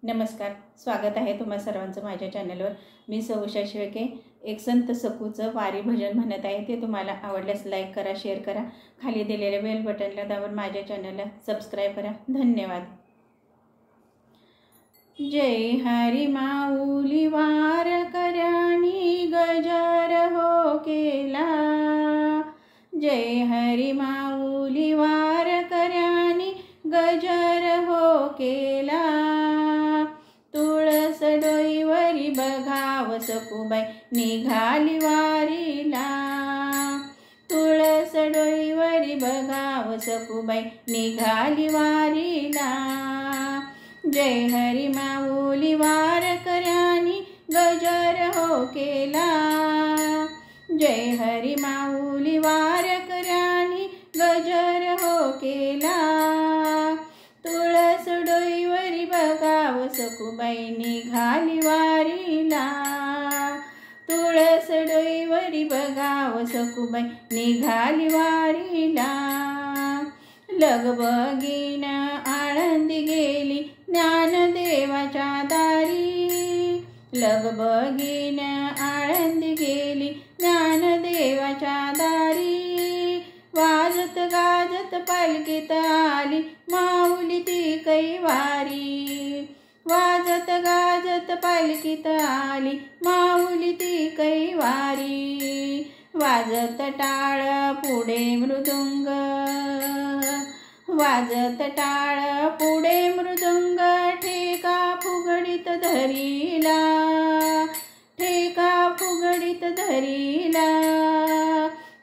नमस्कार, स्वागत आहे तुम्हा सर्वांचं माझ्या चॅनलवर। मी सौ उषा शेळके एक संत सकूचं वारी भजन म्हणत आहे। ते तुम्हाला आवडल्यास लाईक करा, शेअर करा, खाली दिलेल्या बेल बटनला दाबून माझ्या चॅनलला सबस्क्राइब करा। धन्यवाद। जय हरी माऊली वार कर्यानी गजर हो केला। जय हरी माऊली वार कर्यानी गजर हो केला। तुळस डोईवरी बघाव सखूबाई निघाली वारीला। तुळस डोईवरी बघाव सखूबाई निघाली वारीला। जय हरी माऊली वार कर्यानी गजर हो केला। जय हरी माऊली वार कर्यानी गजर हो केला। तुळस डोईवरी बघाव सखूबाई निघाली वारीला। तुळस डोईवरी बघाव सखूबाई निघाली वारीला। लगबगीन आळंदी गेली ज्ञानदेवाच्या दारी। लगबगीन आळंदी गेली ज्ञानदेवाच्या दारी। वाजत गाजत पालखीत आली माऊली ती कैवारी। वाजत गाजत पालखीत आली माऊली ती कैवारी। वाजत टाळ पुढे मृदुंग। वाजत टाळ पुढे मृदुंग। ठेका फुगडीत धरीला। ठेका फुगडीत धरीला।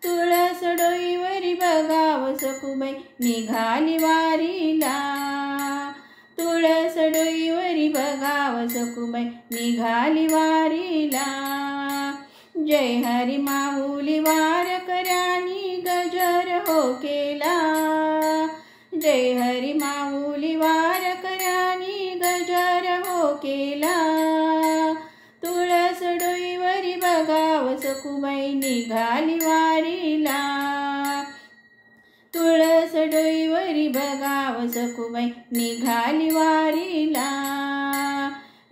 तुळस डोईवरी बघाव सखूबाई निघाली वारीला। तुळस डोईवरी बघाव सखूबाई निघाली वारीला। जय हरी माऊली वार कर्यानी गजर हो केला। जय हरी माऊली वार कर्यानी गजर हो केला। तुळस डोईवरी बघाव सखूबाई निघाली वारीला। तुळस डोईवरी बघाव सखूबाई निघाली वारीला।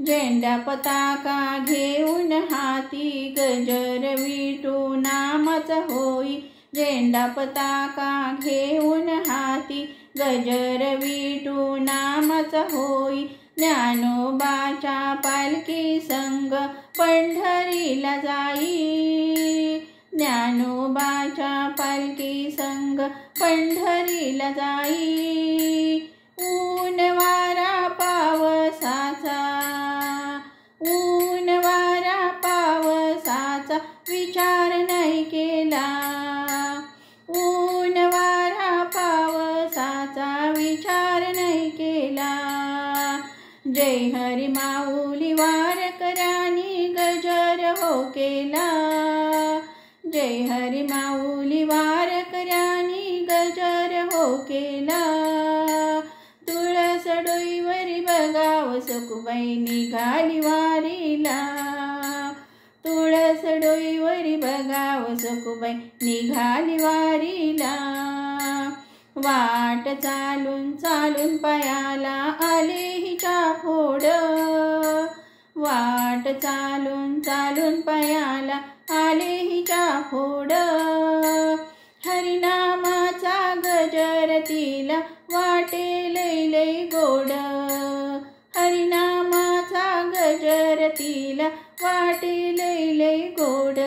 झेंडा पताका घेऊन हाती गजर विठू नामाचा होई। झेंडा पताका घेऊन हाती गजर विठू नामाचा होई। ज्ञानोबाच्या पालखी संग पंढरीला जाई। ज्ञानोबाच्या पालखी संग पंढरीला जाई। ऊन वारा पावसाचा। ऊन वारा पावसाचा विचार नाही केला। ऊन वारा पावसाचा विचार नाही केला। जय हरी माऊली वार कर्यानी गजर हो केला। जय हरी माऊली वार कर्यानी गजर हो केला। तुळस डोईवरी बघाव सखूबाई निघाली वारीला। तुळस डोईवरी बघाव सखूबाई निघाली वारीला। वाट चालून चालून पायाला आले हिच्या फोड। वाट चालून चालून पायाला आले हिच्या फोड। हरिनामाचा गजर तिला वाटे लय लय गोड। हरिनामाचा गजर तिला वाटे लय लय गोड।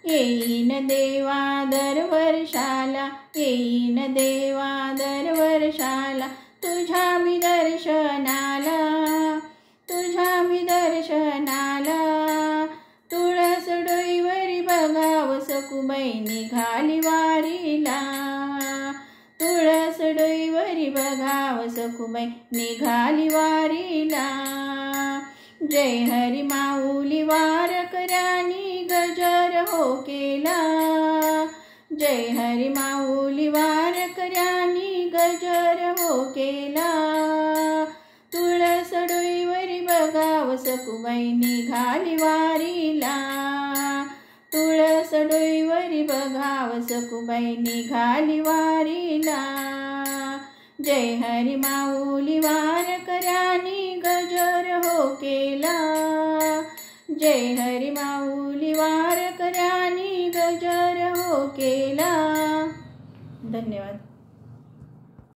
येईन देवा दरवर्षाला। येईन देवा दरवर्षाला तुझ्या मी दर्शनाला। तुझ्या मी दर्शनाला। तुळस डोईवरी बघाव सखूबाई निघाली वारीला। तुळस डोईवरी बघाव सखूबाई निघाली वारीला। जय हरी माऊली वार कर्यानी गजर हो केला। जय हरी माऊली वार कर्यानी गजर हो केला। तुळस डोईवरी बघाव सखूबाई निघाली वारीला। तुळस डोईवरी बघाव सखूबाई निघाली वारीला। जय हरी माऊली वार कर्यानी गजर केला। जय हरी माऊली वारकऱ्यांनी गजर हो केला। धन्यवाद।